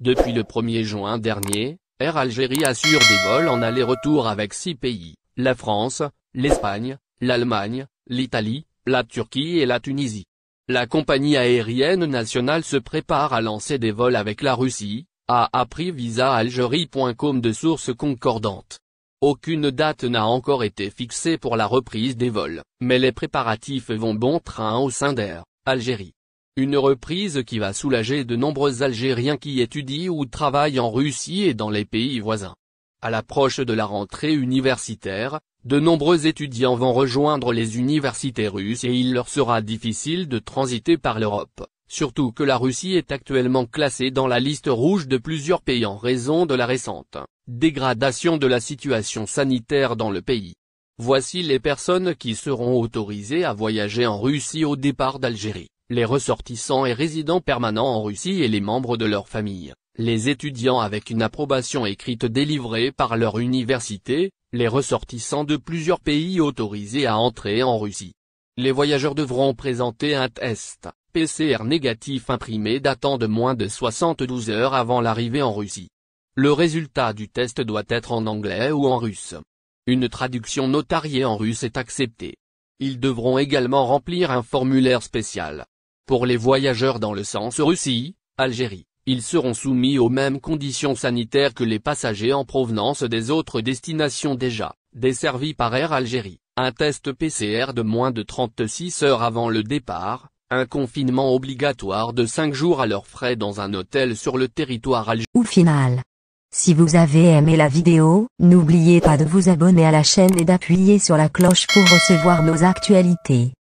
Depuis le 1er juin dernier, Air Algérie assure des vols en aller-retour avec 6 pays, la France, l'Espagne, l'Allemagne, l'Italie, la Turquie et la Tunisie. La compagnie aérienne nationale se prépare à lancer des vols avec la Russie, a appris visaalgérie.com de sources concordantes. Aucune date n'a encore été fixée pour la reprise des vols, mais les préparatifs vont bon train au sein d'Air Algérie. Une reprise qui va soulager de nombreux Algériens qui étudient ou travaillent en Russie et dans les pays voisins. À l'approche de la rentrée universitaire, de nombreux étudiants vont rejoindre les universités russes et il leur sera difficile de transiter par l'Europe, surtout que la Russie est actuellement classée dans la liste rouge de plusieurs pays en raison de la récente dégradation de la situation sanitaire dans le pays. Voici les personnes qui seront autorisées à voyager en Russie au départ d'Algérie: les ressortissants et résidents permanents en Russie et les membres de leur famille, les étudiants avec une approbation écrite délivrée par leur université, les ressortissants de plusieurs pays autorisés à entrer en Russie. Les voyageurs devront présenter un test PCR négatif imprimé datant de moins de 72 heures avant l'arrivée en Russie. Le résultat du test doit être en anglais ou en russe. Une traduction notariée en russe est acceptée. Ils devront également remplir un formulaire spécial. Pour les voyageurs dans le sens Russie, Algérie, ils seront soumis aux mêmes conditions sanitaires que les passagers en provenance des autres destinations déjà desservies par Air Algérie: un test PCR de moins de 36 heures avant le départ, un confinement obligatoire de 5 jours à leurs frais dans un hôtel sur le territoire algérien. Au final, si vous avez aimé la vidéo, n'oubliez pas de vous abonner à la chaîne et d'appuyer sur la cloche pour recevoir nos actualités.